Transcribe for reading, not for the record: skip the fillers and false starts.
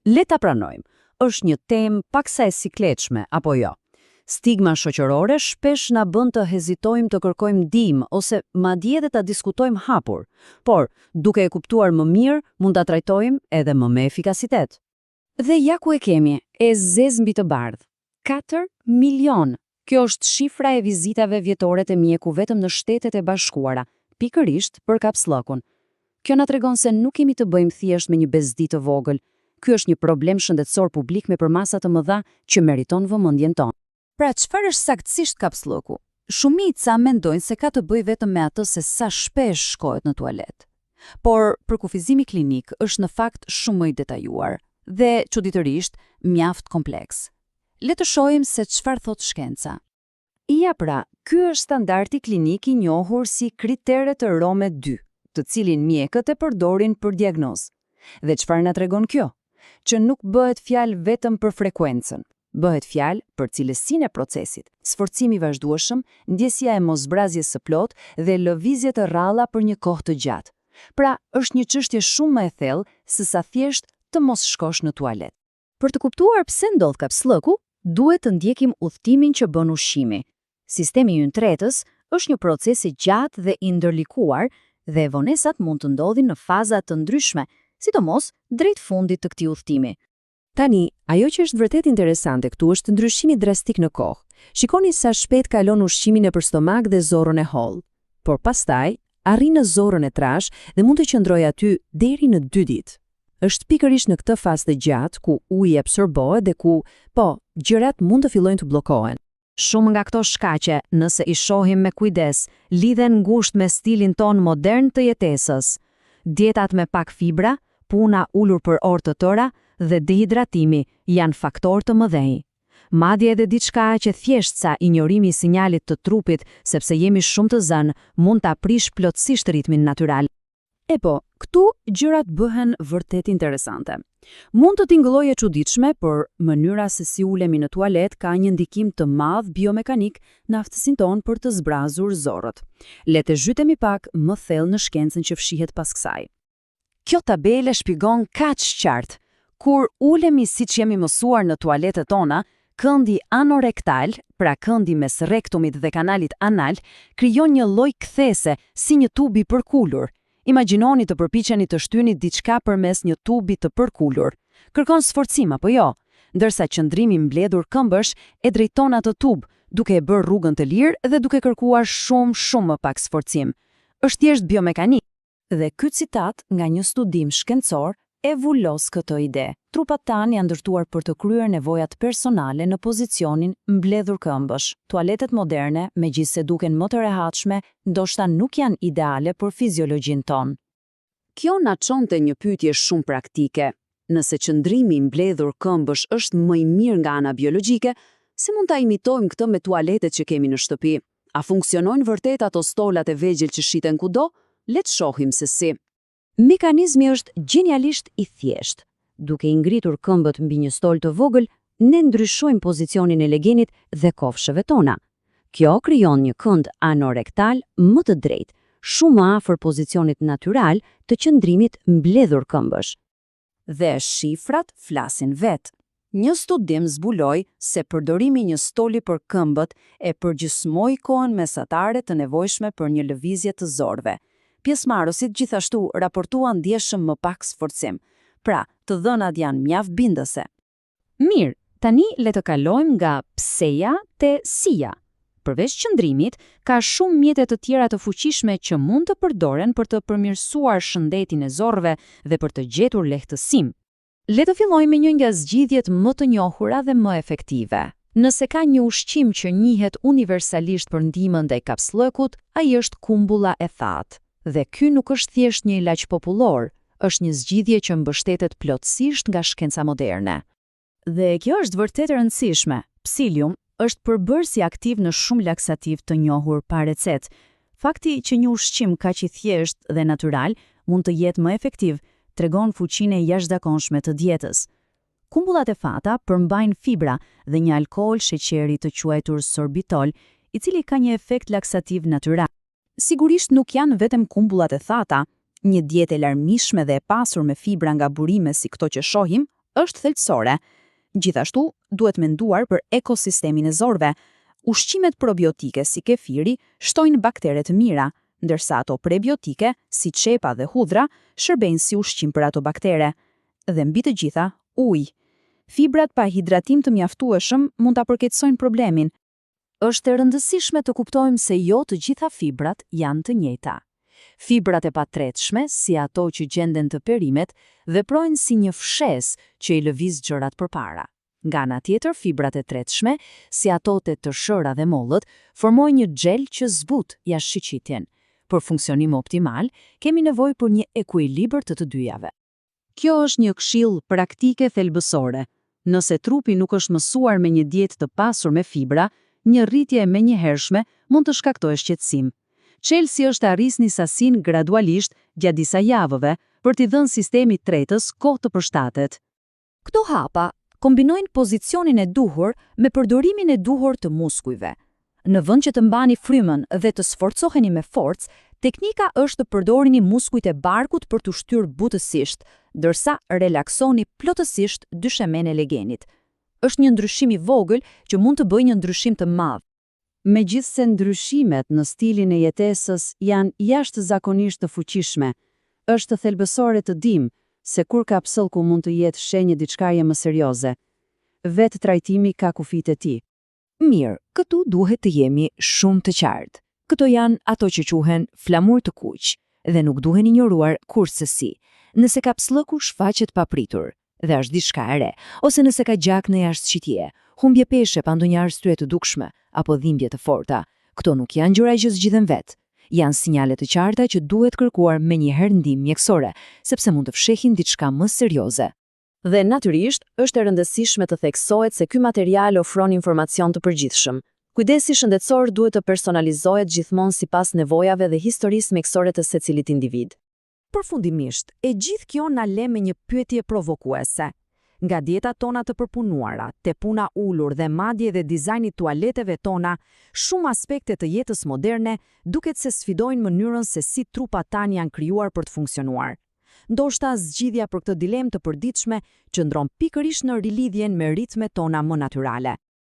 Le ta pranojmë, është një temë paksa e sikletshme, apo jo? Stigma shoqërore shpesh na bën të hezitojmë të kërkojmë ndihmë ose madje edhe ta diskutojmë hapur, por duke e kuptuar më mirë, mund ta trajtojmë edhe më me efikasitet. Dhe ja ku e kemi, e zezë mbi të bardhë. 4 milion. Kjo është shifra e vizitave vjetore të mjeku vetëm në Shtetet e Bashkuara, pikërisht për kapsllokun. Kjo na tregon se nuk kemi të bëjmë thjesht me një bezdi të vogël. Ky është një problem shëndetësor publik me përmasa të mëdha që meriton vëmendjen tonë. Pra, çfarë është saktësisht kapsloku? Shumica mendojnë se ka të bëjë vetëm me atë se sa shpesh shkohet në tualet. Por për kufizimi klinik është në fakt shumë më i detajuar dhe çuditërisht mjaft kompleks. Le të shohim se çfarë thot shkenca. Ja pra, ky është standardi klinik i njohur si kriteret të Rome 2, të cilin mjekët e përdorin për diagnozë. Dhe çfarë na tregon kjo? Që nuk bëhet fjalë vetëm për frekuencën, bëhet fjalë për cilësinë e procesit, sforcimi i vazhdueshëm, ndjesia e mosbrazjes së plotë dhe lëvizje të rralla për një kohë të gjatë. Pra, është një çështje shumë më e thellë se sa thjesht të mos shkosh në tualet. Për të kuptuar pse ndodh kapsllëku, duhet të ndjekim udhëtimin që bën ushqimi. Sistemi ynë tretës është një proces i gjatë dhe i ndërlikuar dhe vonesat mund të ndodhin në faza të ndryshme, sidomos drejt fundit të këtij udhëtimi. Tani, ajo që është vërtet interesante këtu është ndryshimi drastik në kohë. Shikoni sa shpejt kalon ushqimi nëpër stomak dhe zorrën e hollë. Por pastaj arrin në zorrën e trash dhe mund të qëndrojë aty deri në 2 ditë. Është pikërisht në këtë fazë të gjatë ku uji absorbohet dhe ku, gjërat mund të fillojnë të bllokohen. Shumë nga këto shkaqe, nëse i shohim me kujdes, lidhen ngushtë me stilin ton modern të jetesës. Dietat me pak fibra, puna ulur për orë të tëra dhe dehidratimi janë faktorë të mëdhenj. Madje edhe diçka që thjesht sa injorimi i sinjalit të trupit sepse jemi shumë të zënë mund ta prish plotësisht ritmin natyral. E po, këtu gjërat bëhen vërtet interesante. Mund të tingëllojë e çuditshme, por mënyra se si ulemi në tualet ka një ndikim të madh biomekanik në aftësinë tonë për të zbrazur zorrët. Le të zhytemi pak më thellë në shkencën që fshihet pas kësaj. Kjo tabele shpjegon kaq qartë. Kur ulemi siç jemi mësuar në tualetet tona, këndi anorektal, pra këndi mes rektumit dhe kanalit anal, krijon një lloj kthese si një tubi përkulur. Imagjinoni të përpiqeni të shtyni diçka përmes një tubi të përkulur. Kërkon sforcim apo jo? Ndërsa qëndrimi mbledhur këmbësh e drejton atë tub, duke e bërë rrugën të lirë dhe duke kërkuar shumë më pak sforcim. Është thjesht biomekanik. Dhe ky citat nga një studim shkencor e vullos këtë ide. Trupat tanë janë ndërtuar për të kryer nevojat personale në pozicionin mbledhur këmbësh. Tualetet moderne, megjithse duken më të rehatshme, ndoshta nuk janë ideale për fiziologjinë tonë. Kjo na çon te një pyetje shumë praktike. Nëse qëndrimi mbledhur këmbësh është më i mirë nga ana biologjike, si mund ta imitojmë këtë me tualetet që kemi në shtëpi? A funksionojnë vërtet ato stolat e vegjël që shiten kudo? Le të shohim se si. Mekanizmi është genialisht i thjeshtë. Duke i ngritur këmbët mbi një stol të vogël, ne ndryshojmë pozicionin e legenit dhe kofshëve tona. Kjo krijon një kënd anorektal më të drejtë, shumë më afër pozicionit natyral të qëndrimit mbledhur këmbësh. Dhe shifrat flasin vetë. Një studim zbuloi se përdorimi i një stoli për këmbët e përgjysmoi kohën mesatare të nevojshme për një lëvizje të zorëve. Pjesëmarrësit gjithashtu raportuan ndjeshëm më pak sforcim. Pra, të dhënat janë mjaft bindëse. Mirë, tani le të kalojmë nga pseja te sija. Përveç qëndrimit, ka shumë mjete të tjera të fuqishme që mund të përdoren për të përmirësuar shëndetin e zorrëve dhe për të gjetur lehtësim. Le të fillojmë me një nga zgjidhjet më të njohura dhe më efektive. Nëse ka një ushqim që njihet universalisht për ndihmën ndaj kapsllëkut, ai është kumbulla e thatë. Dhe ky nuk është thjesht një ilaç popullor, është një zgjidhje që mbështetet plotësisht nga shkenca moderne. Dhe kjo është vërtet e rëndësishme. Psyllium është përbërësi aktiv në shumë laksativ të njohur pa recetë. Fakti që një ushqim kaq i thjeshtë dhe natyral mund të jetë më efektiv, tregon fuqinë e jashtëzakonshme të dietës. Kumbullat e fata përmbajnë fibra dhe një alkool sheqeri të quajtur sorbitol, i cili ka një efekt laksativ natyral. Sigurisht nuk janë vetëm kumbullat e thata, një dietë e larmishme dhe e pasur me fibra nga burime si këto që shohim, është thelbësore. Gjithashtu, duhet menduar për ekosistemin e zorëve. Ushqimet probiotike si kefiri shtojnë baktere të mira, ndërsa ato prebiotike, si çepa dhe hudhra, shërbejnë si ushqim për ato baktere. Dhe mbi të gjitha, ujë. Fibrat pa hidratim të mjaftueshëm mund ta përkeqësojnë problemin. Është e rëndësishme të kuptojmë se jo të gjitha fibrat janë të njëjta. Fibrat e patretshme, si ato që gjenden të perimet, veprojnë si një fshes që i lëviz gjërat përpara. Nga ana tjetër, fibrat e tretshme, si ato të tërshëra dhe mollët, formojnë një xhel që zbut jashtë shiqitjen. Për funksionim optimal, kemi nevojë për një ekuilibër të dyjave. Kjo është një këshill praktike thelbësore. Nëse trupi nuk është mësuar me një dietë të pasur me fibra, një rritje e menjëhershme mund të shkaktojë shqetësim. Çelësi është arrisni sasinë gradualisht gjatë disa javëve për t'i dhënë sistemit tretës kohë të përshtatet. Këto hapa kombinojnë pozicionin e duhur me përdorimin e duhur të muskujve. Në vend që të mbani frymën dhe të sforcoheni me forcë, teknika është të përdorini muskujt e barkut për të shtyrë butësisht, ndërsa relaksoni plotësisht dyshemen e legenit. Është një ndryshim i vogël që mund të bëjë një ndryshim të madh. Megjithse ndryshimet në stilin e jetesës janë jashtëzakonisht të fuqishme, është thelbësore të dimë se kur kapsëllku mund të jetë shenjë diçkaje më serioze. Vetë trajtimi ka kufijtë e tij. Mirë, këtu duhet të jemi shumë të qartë. Këto janë ato që quhen flamur të kuq dhe nuk duhen injoruar kurrësi. Nëse kapsëllku shfaqet papritur dhe është diçka e re, ose nëse ka gjak në jashtëshitje, humbje peshe pa ndonjë arsye të dukshme apo dhimbje të forta, këto nuk janë gjëra që zgjidhen vetë. Janë sinjale të qarta që duhet kërkuar menjëherë ndihmë mjekësore, sepse mund të fshehin diçka më serioze. Dhe natyrisht, është e rëndësishme të theksohet se ky material ofron informacion të përgjithshëm. Kujdesi shëndetësor duhet të personalizohet gjithmonë sipas nevojave dhe historisë mjekësore të secilit individ. Përfundimisht, e gjithë kjo na lë me një pyetje provokuese. Nga dietat tona të përpunuara, te puna ulur dhe madje edhe dizajni tualeteve tona, shumë aspekte të jetës moderne duket se sfidojnë mënyrën se si trupat tanë janë krijuar për të funksionuar. Ndoshta zgjidhja për këtë dilemë të përditshme qëndron pikërisht në rilidhjen me ritmet tona më natyrale.